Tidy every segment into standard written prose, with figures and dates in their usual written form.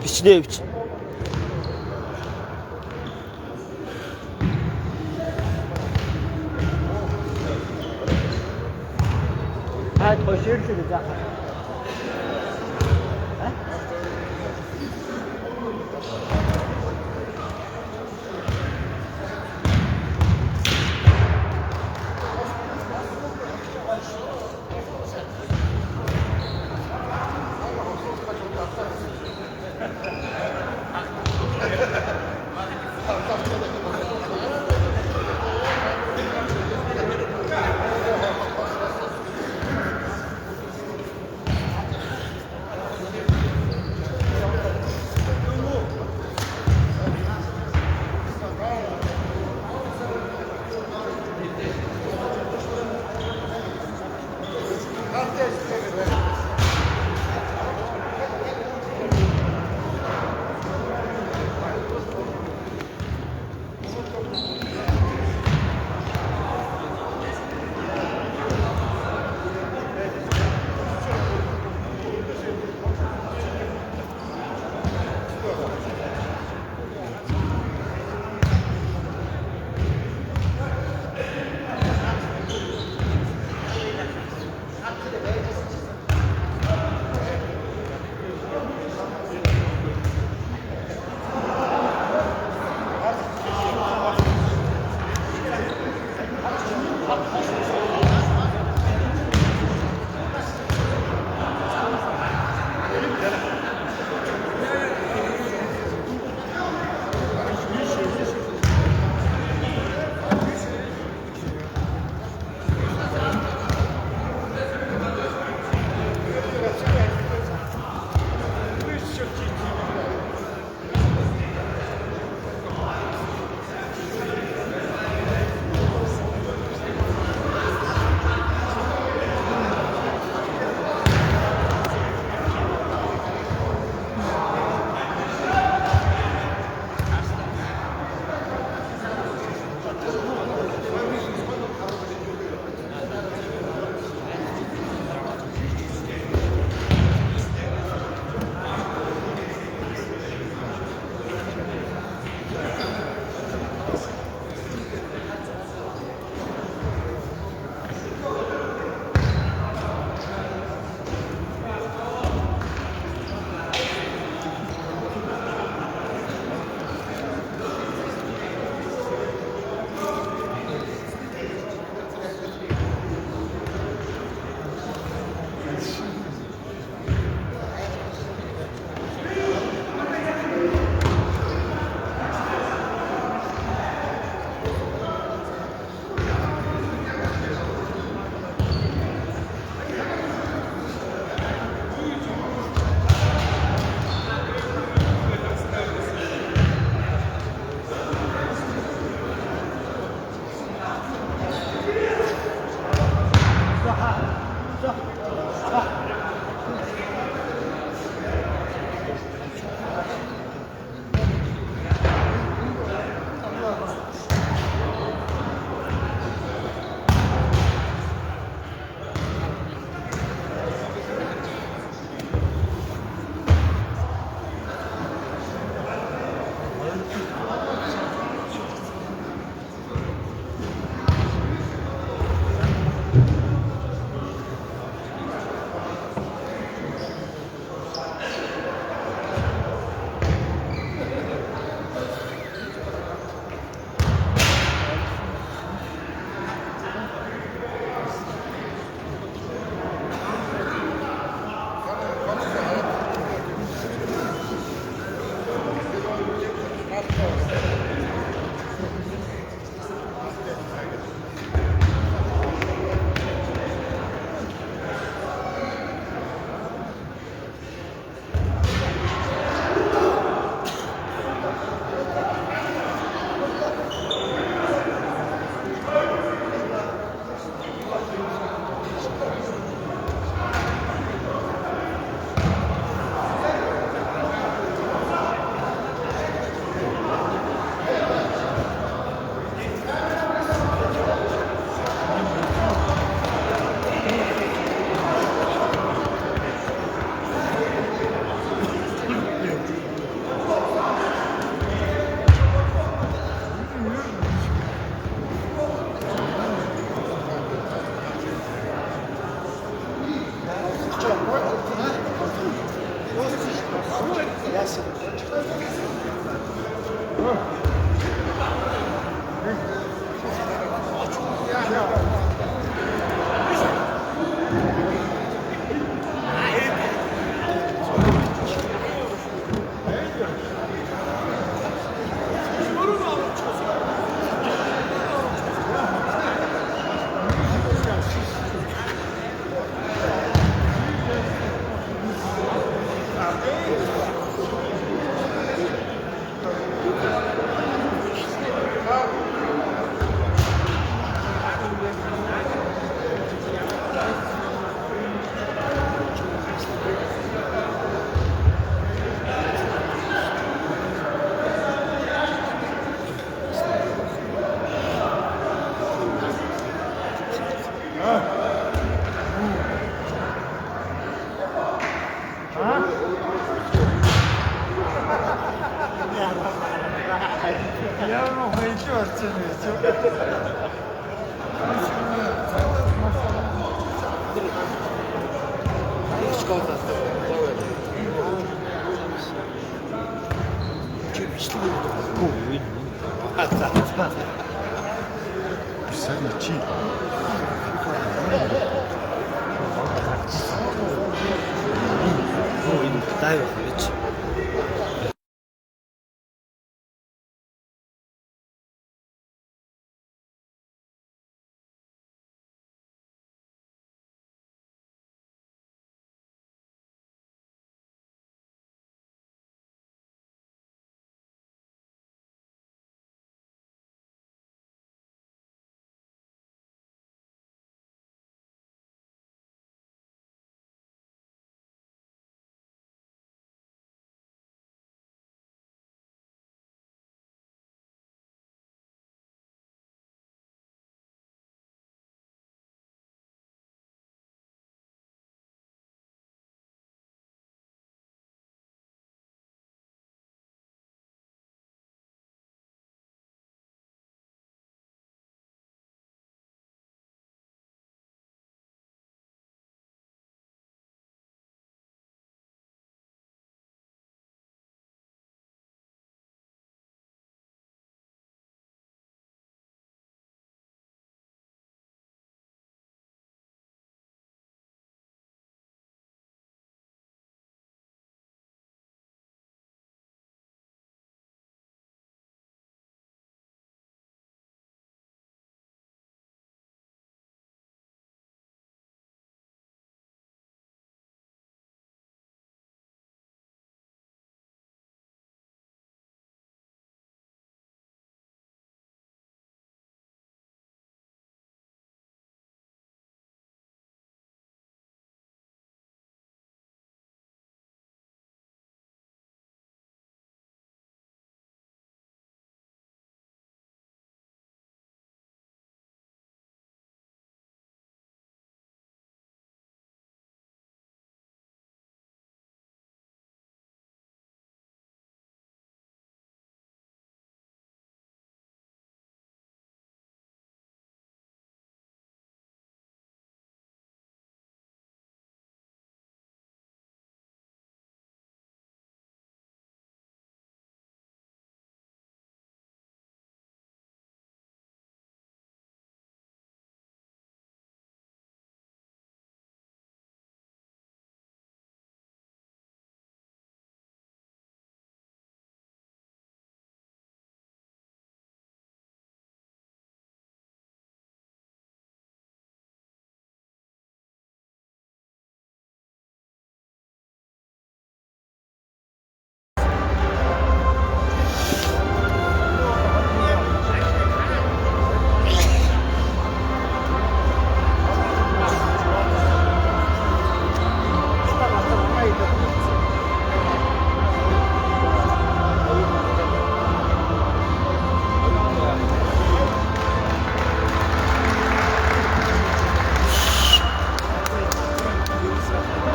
İçine iç.啊，头型是这样。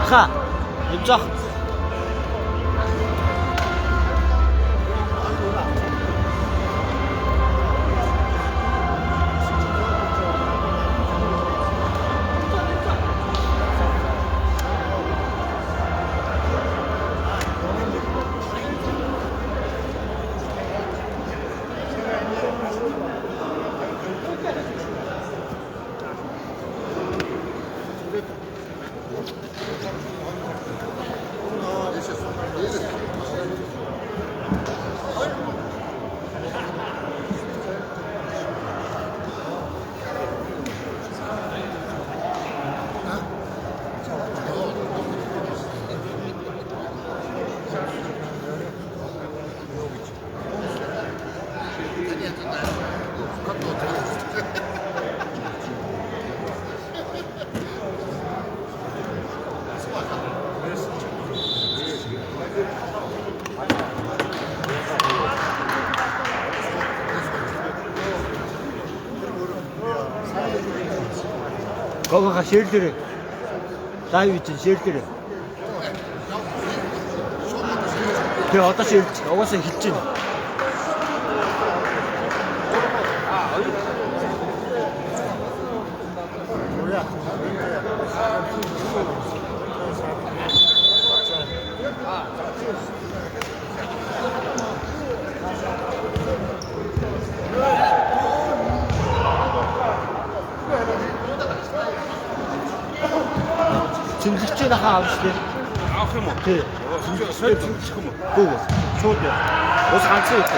가. 입장. 거기가 쉘터를 다이 위치 쉘터를 그 어떤 쉘터 어디서 hit진 지금 hit진 하우스데 아프면 그 설득 시키면 그거 좋대 어디서 안 쓰였대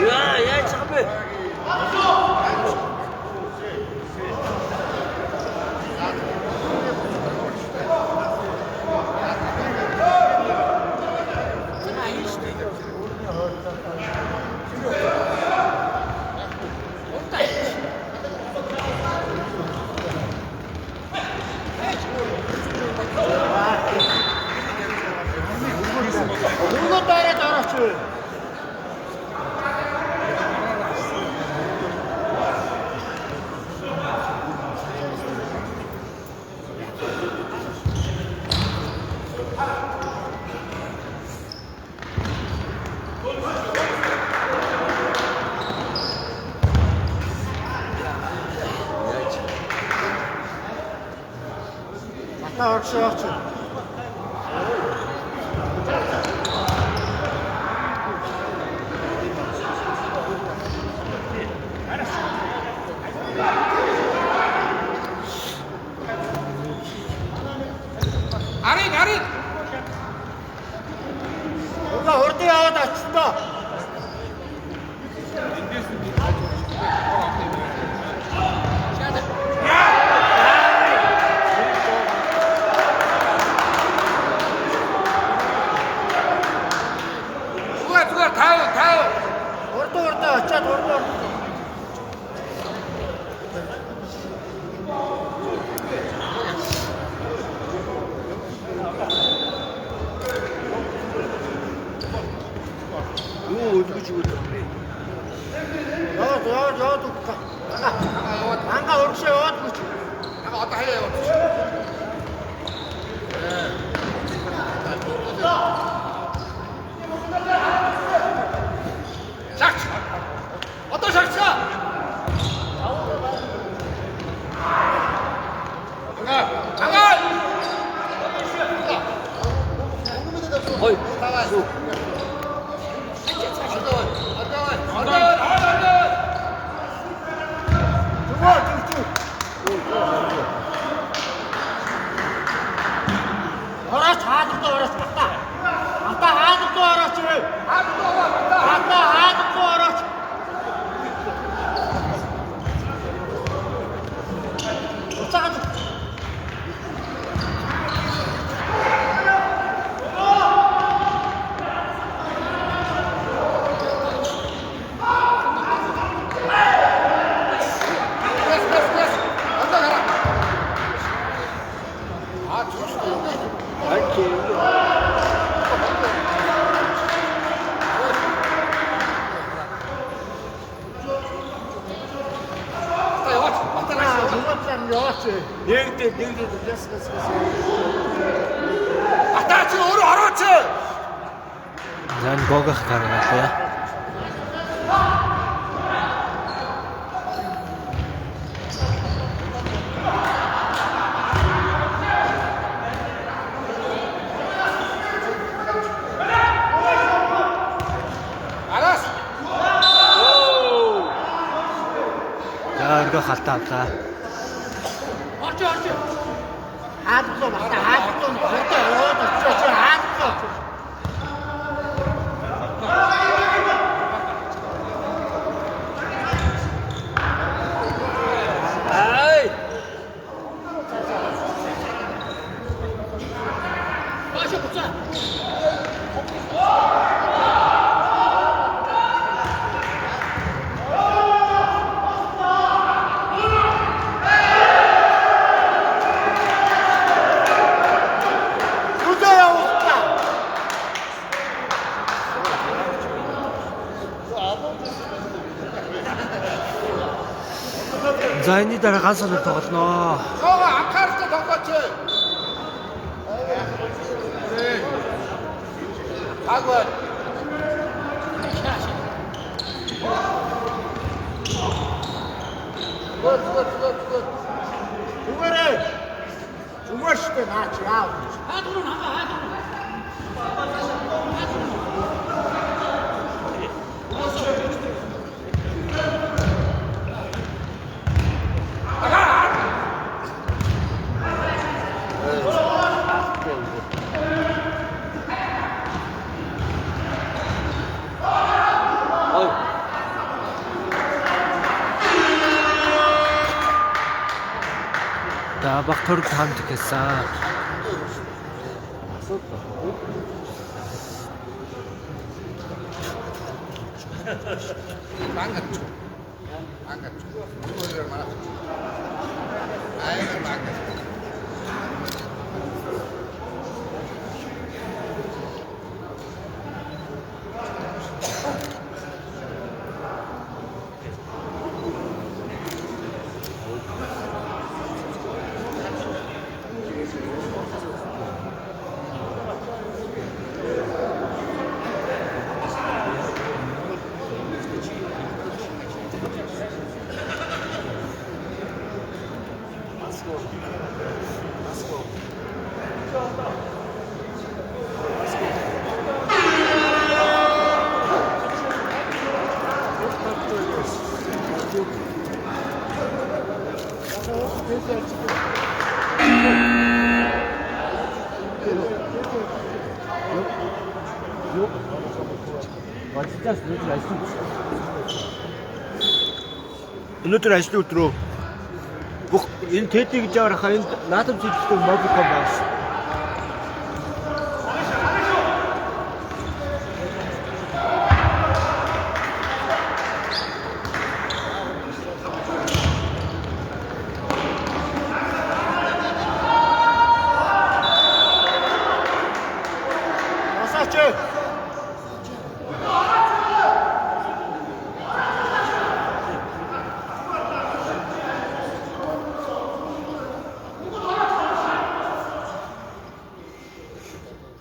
야야 잠깐만 그것도 알았지 알았지 맞다 그렇지 아리 뭔가 어때야 나 춘다 누가 다음 어때 진짜 어때 오 어디고 죽었다 야도 안가 그렇지 내가 왔다 해요 샥 어떤 샥이야 장관 어이 알았어 아직도 알았어 아까 아직도 알았지 아까 아직도 알았지 쫓아가지고 Атаач өөрөө орооч. Зан гогох гаргатай. Араас. За өргөх халтаа авлаа. Орч. Хаалтлуу багта хаалтлуу хурдан яваад очиж хаалтлуу. Ай! Бааш буцаа. Үдээ явуултаа. За энэ дараа ганц сонор тоглоно. Жоо анхааралтай тоглооч. Агвар. Гол. Үгээрээ. Зүгээр штэ наач яав. Хаадгүй хаа. За баг төрөг хамт гэсэн. Мангат. Зүгээр манай. Аяа мангат. Өнөөдөр ажлын өдрөө бүх энэ тэдий гэж явахаар энд наадам зүйлтэй мобиком байсан. Босооч.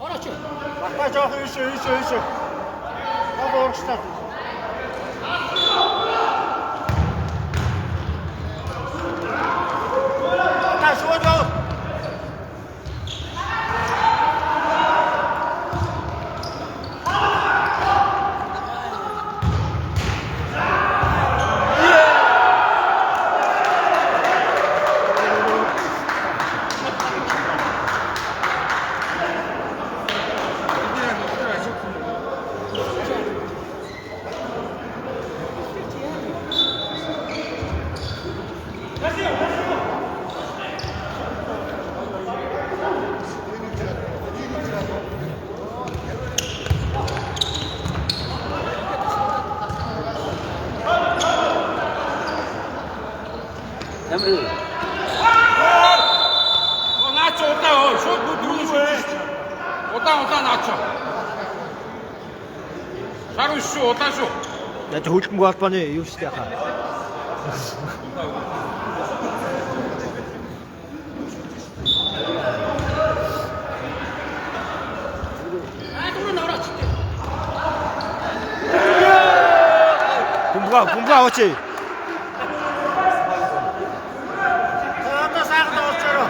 Орооч. Багта жоох ийш. Гол уурчтаа. Та шууд гоо. Наач удаа шууд бүгд шууд. Удаа наач. Шаруу шүү удаа шүү. Яаж хөлбөмбөг албаны юу шүү дээ хаа. 공부하겠지. Одоо сайхан тоглолцоороо.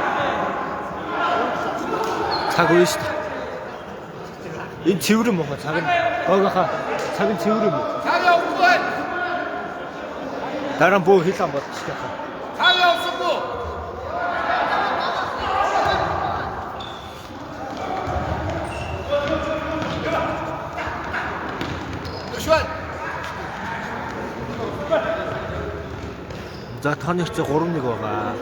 цаг үе шүү дээ. Энэ цэвэр юм уу? Цаг нь гоогийнхаа цаг нь цэвэр юм уу? Цаг이 없어. Дараа нь бөө хэл ам бодчих таа. цаг이 없어. Швед. За тооны хэвчээ 3-1 байгаа.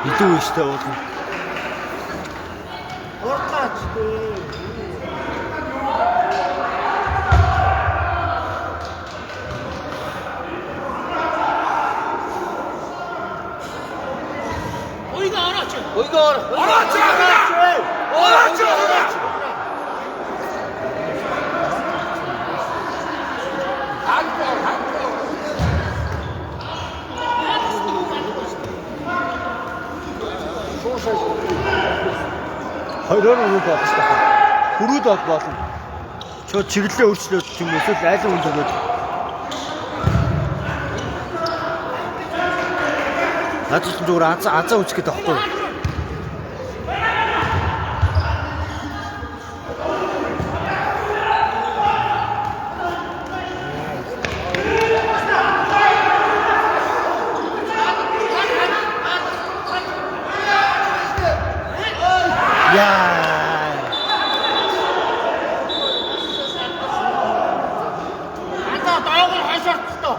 Идэв штэ бол. Уртаач дээ. Ойга орооч. Орооч. Хоёроор нь болох шүү дээ. Хүрүүд бол болно. Чөө чиглэлээ өөрчлөөд юм эсвэл айлын үнд өгөөд. Наач зүгээр азаа үсэх гэдэг байхгүй юу? Антаа даавар хашаацтаа.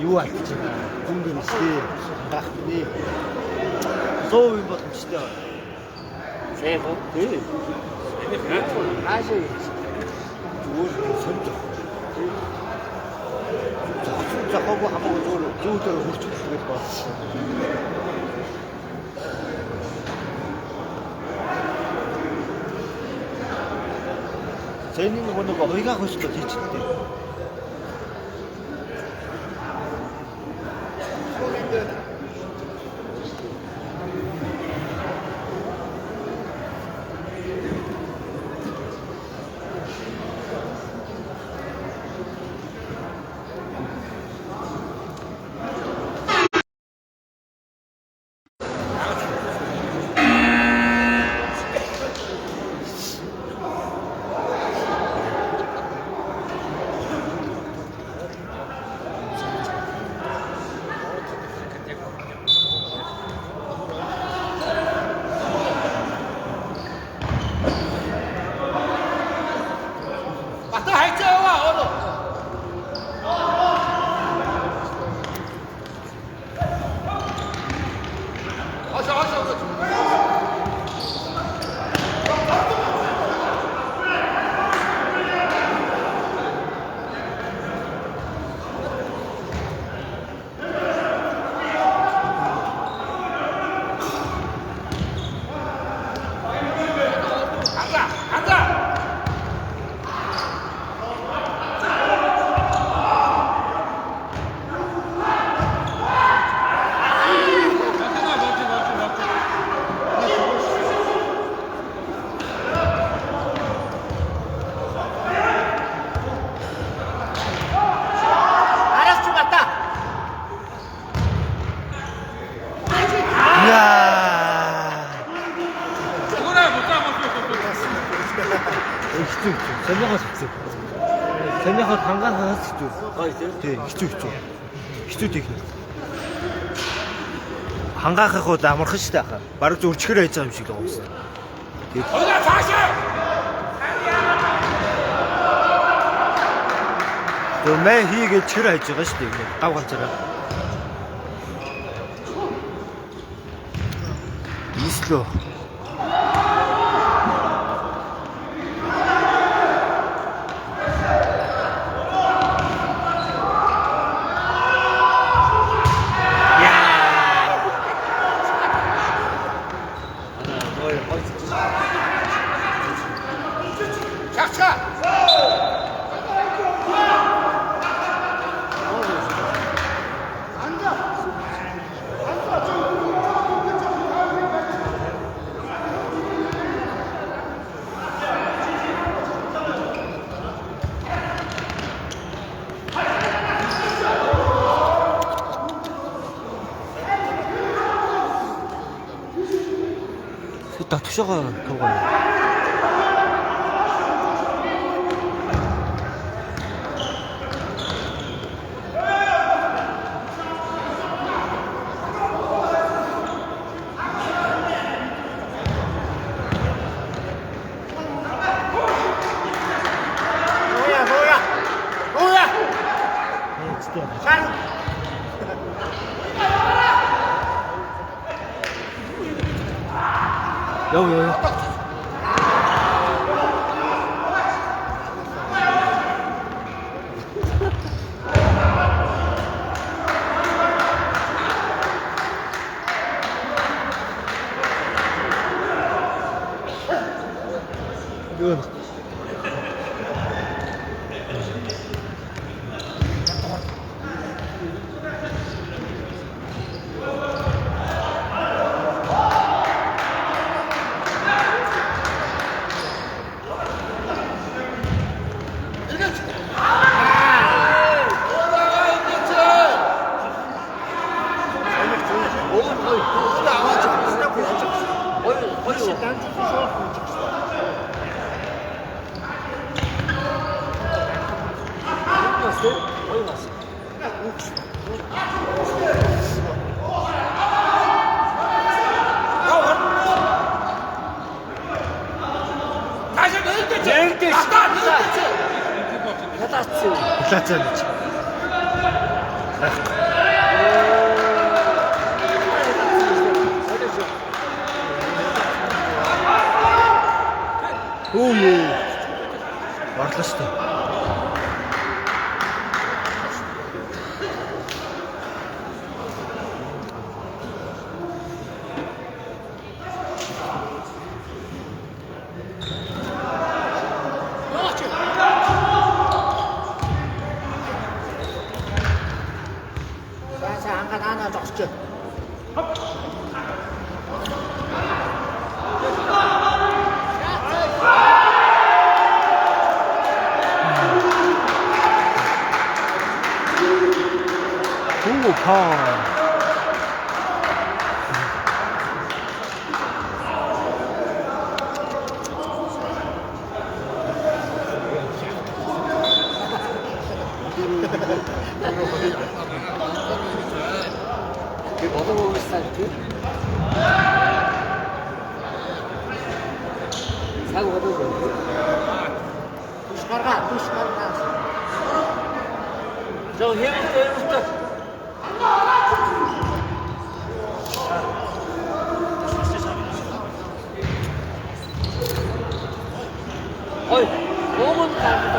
Юу алж байна? Гүнгэн штэ. Гахны. Зов юм боломжтой байна. Зээ хөө. Тий. Аашаа. Зүгээр сонж. Захаагүй хамаагүй зүгээр хурц гэж байна. Зэний нэг хоёроо хөшлөө хийчихдэг. 이쪽. 전략할 수 있어. 전략을 방관할 수 있어. 아, 있어요? 네, 이쪽. 이쪽 되게. 방각하고 남을 하시다가 마루 쪽으로 치기로 했잖아, 음식도 없어. 거기다 다시! 맨 위에 치기로 했죠, 하시대, 그냥. 까고 갔잖아. 이스도. 착차! 다 투자가 그거야. 뭐야? 잘. 여기. 이건 다시 넣을 때쯤! 넣을 때 아까 넣을 때쯤! 비쌌잖아. 오우. 왔다. 그렇지. 자, 한칸 하나 적시죠. 오, 파. 얻어먹을 스타일트? 사고 얻어먹을 두시가라. 저 해부터. 어이, 너무 잘못다.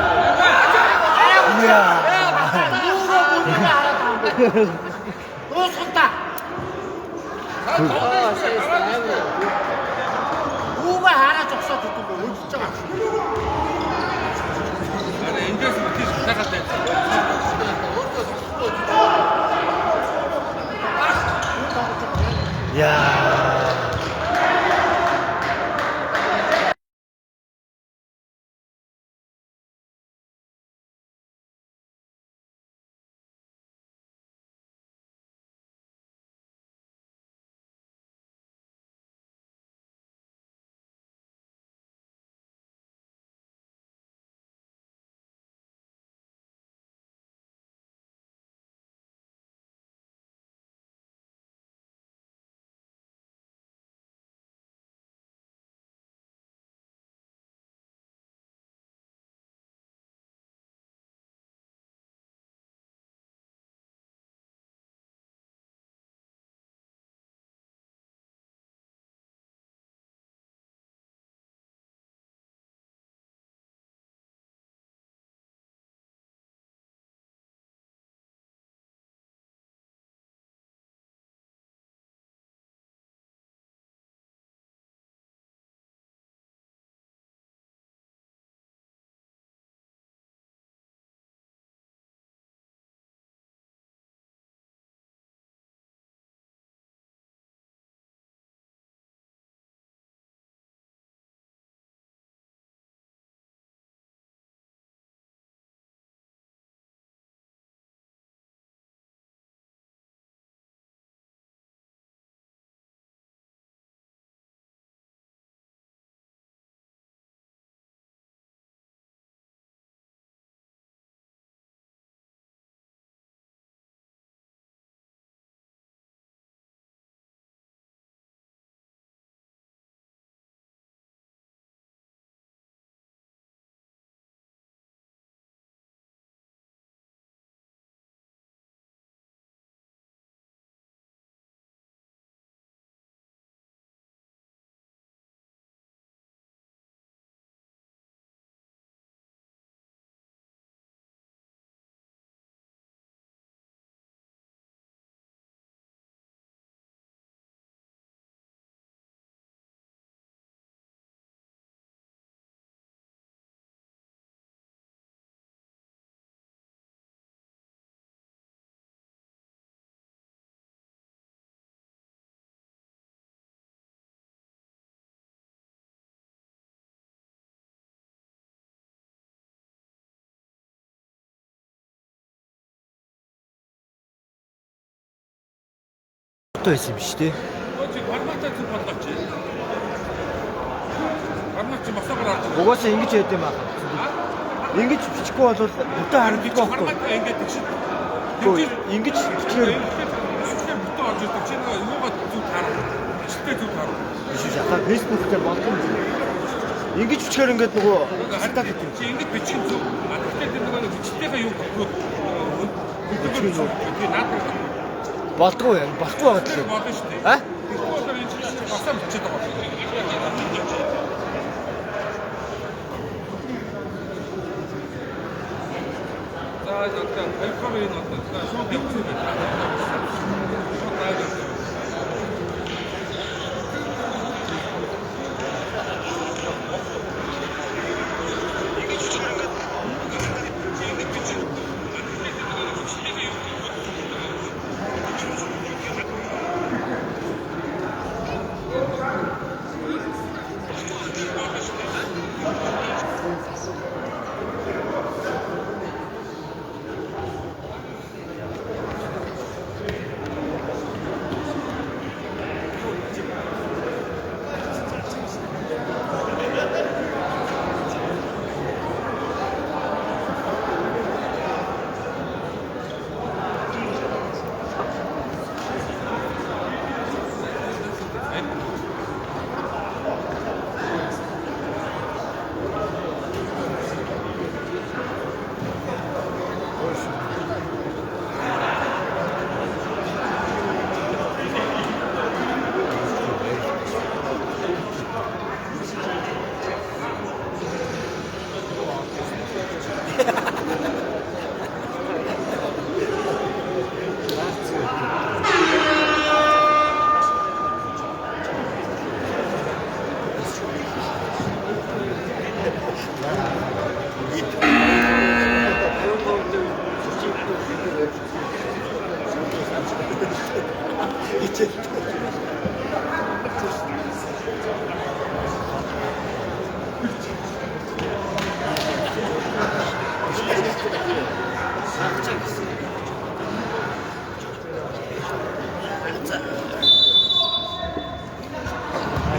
너 섰다. 누가 하나 적서 듣고 뭐 진짜 나는 엔젤스 밑에 시작할 때. 야. Хот байсан юм шүү дээ. Чи бармаатай зүг бодлооч. Бармаач масаагаар авч. Угаасаа ингэж яд юм аа. Ингэж бичихгүй бол бүтэн харагдахгүй байхгүй. Бармаатай ингэж тэгшин. Ингэж бичгээр Эсвэл бүтэн орж ирдэг. Чи нэг юугаа зүг таарах. Ичтэй зүг таарах. биш шатаа фэйсбүүк дээр болдог юм. Ингэж бичихээр ингээд нөгөө Харин чи ингэж бичих зүг. Гэхдээ тэр нөгөө бичтэйгээ юу гэхгүй. Бичих зүг. Би наадах болдгоо юм. Болохгүй байгаа тийм. болно шүү дээ. А? Тэгэхээр энэ чинь басаа бичээд байгаа. За одоо хэлбэрийн одоо шууд явуулсан байна. Шууд аваад.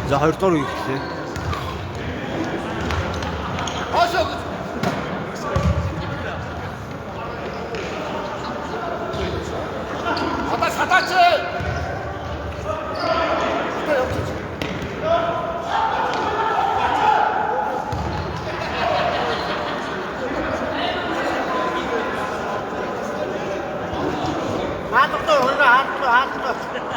За 2 дугаар үе гэлээ. Хашаа. Одоо сатаач. 하도 올라 하도 지금 없어.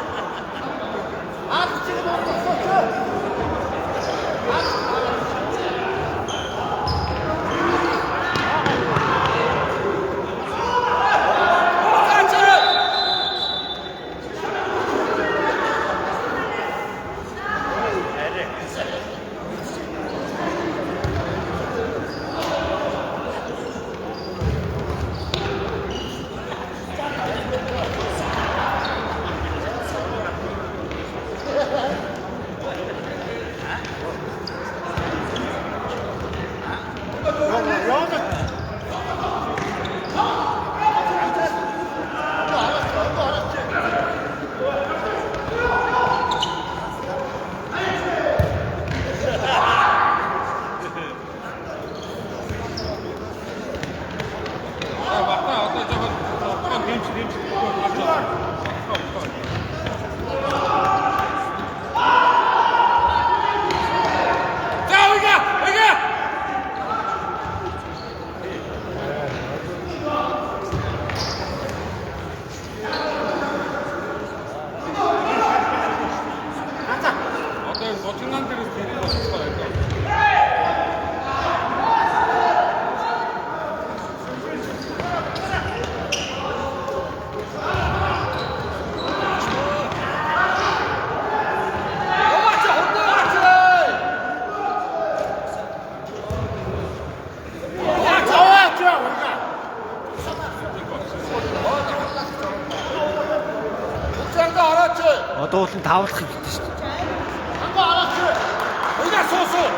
Одоо бол тавлах хэрэгтэй шүү дээ. Уга суусуу.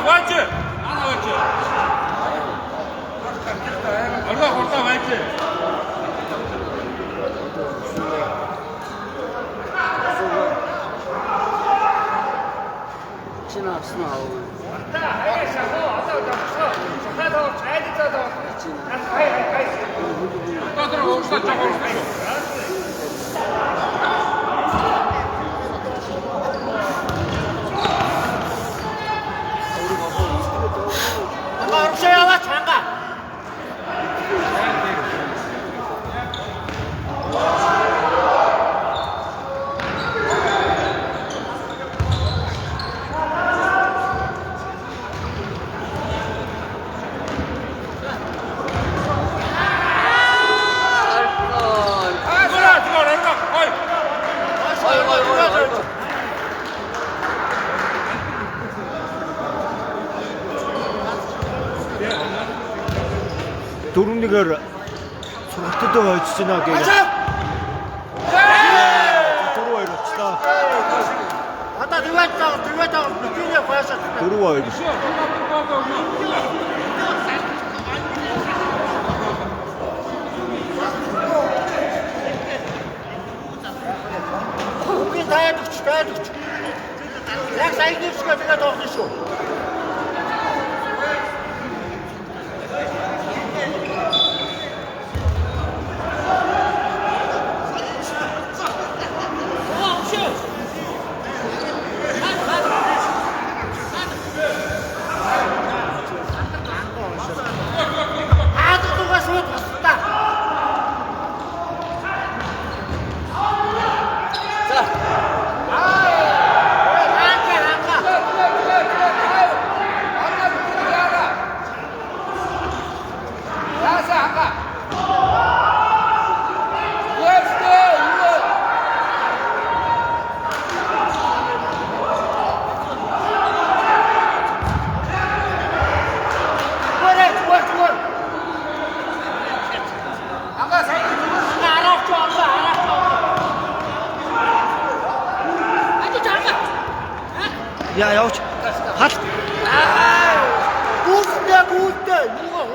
Вальчи! Ана Вальчи! Орта, Вальчи! 떠들어 옵시다, 저거 장가 없어요, 장가. Дөрөвнийгээр сургалтад очиж байна гэж. Дөрөв хоёр очлоо. Одоо дөрвөө бидний хойшоо. Дөрөв хоёр. Үгүй тайлбарч. Яг сайн дэвшгээ тэгээд тоглоно шүү. Я явж. Хал. Гүйтэй. Юу гоо.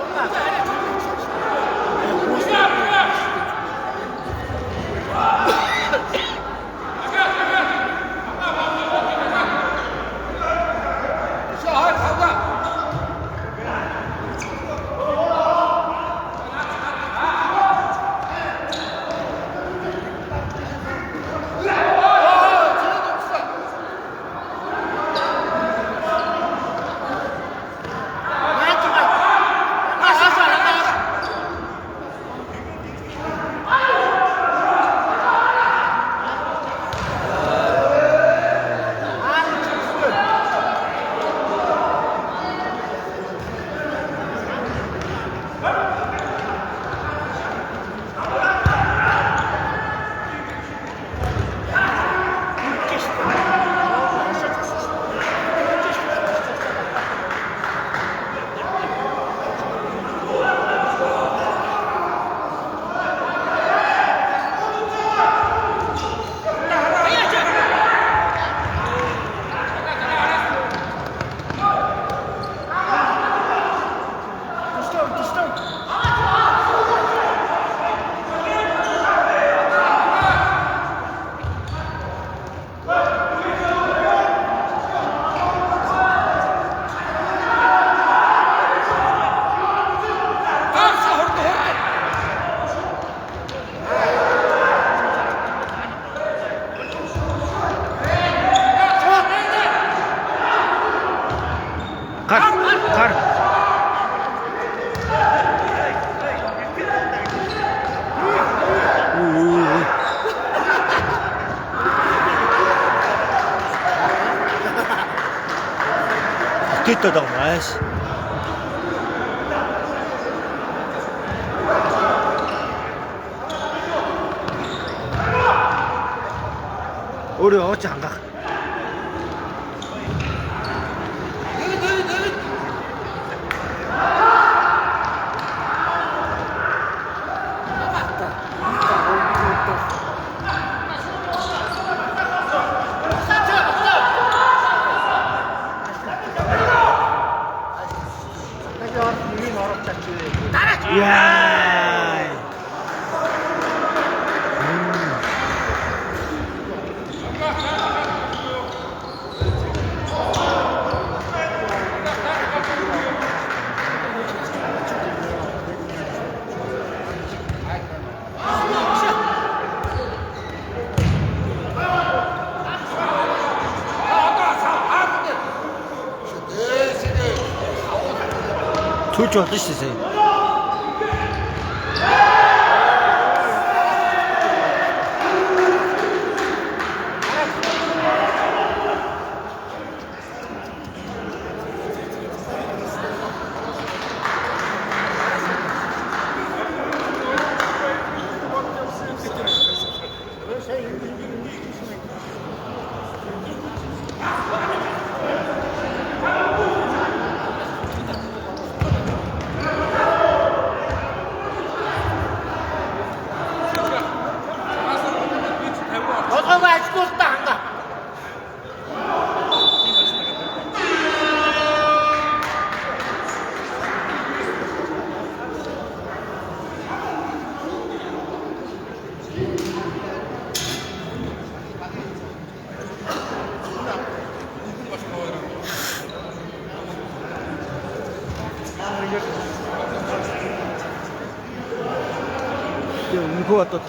Гар. Тэтэд авмааш. Өөрөө очиж хангах. Түүж болно шүү дээ. Толгойг ажилуултаа хангаа. Үнэхүү одоо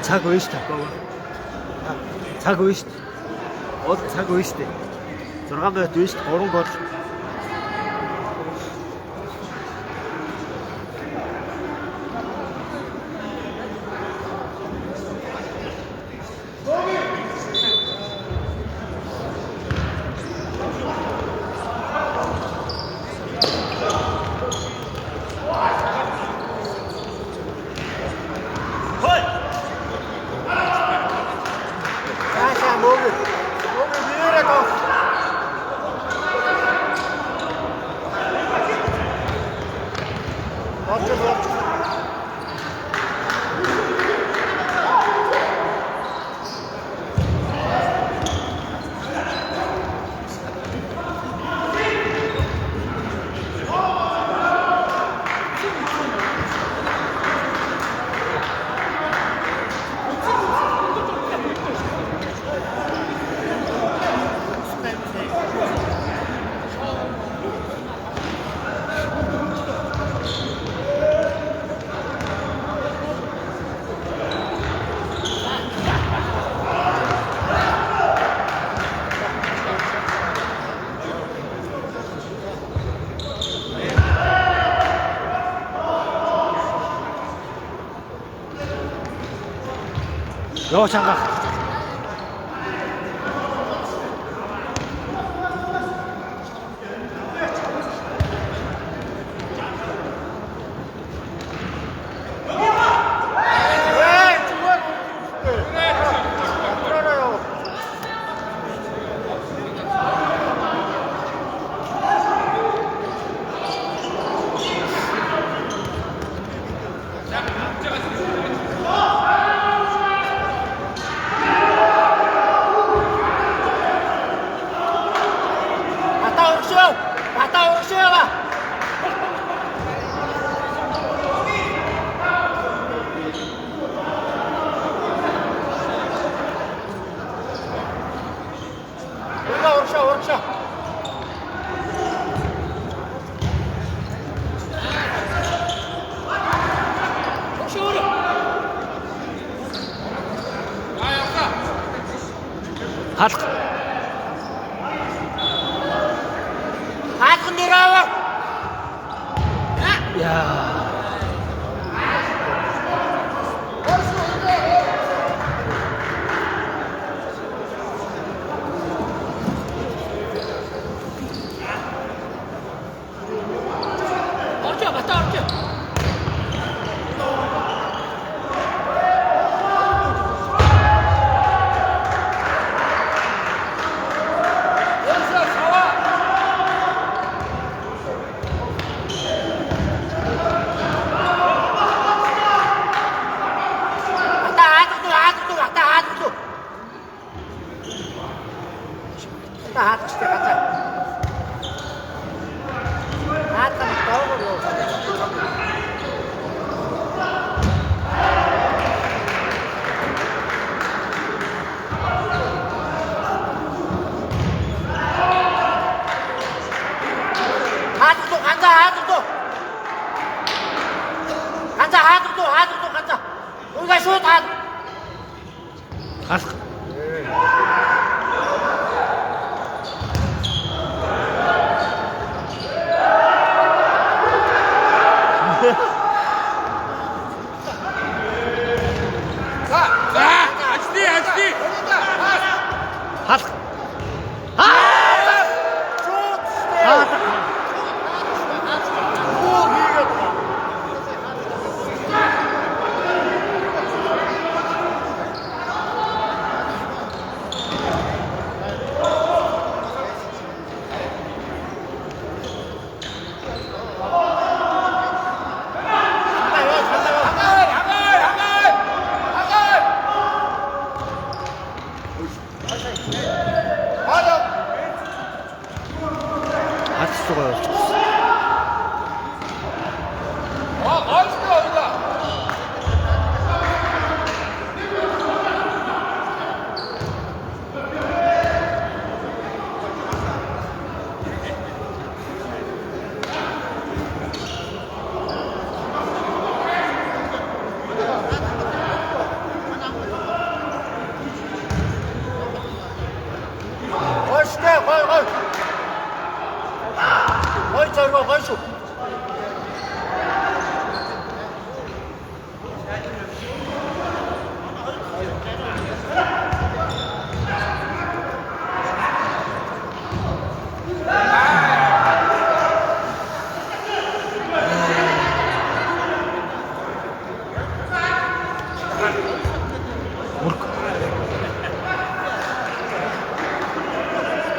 цаг үе шүү дээ. Цаг үе шүү дээ. Цаг үе шүү дээ. 6 минут үе шүү дээ. 3 гол. Yo 장갑. Хаалхан нэрээ. Яа. Орчоо, бата орчоо. 하드 시대 가자. 하드는 떠오르고. 하드도 간다, 하드도. 간다, 하드도 간다. 우리가 슛 하드. 가스. 아시디 아시디. 가스. 가스 쪽으로. 걸수.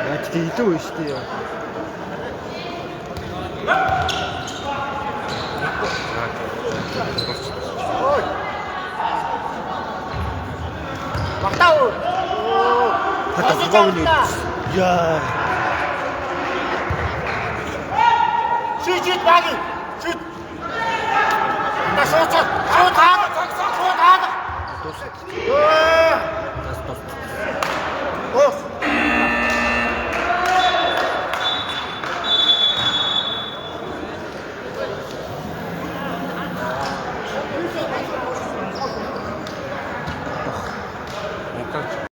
야, 진짜 이쪽으로 시대요. 막다운. 갔다 누가 오니? 이야. 슛 막이. 슛. 나 슛. 슛 하다. 떴어.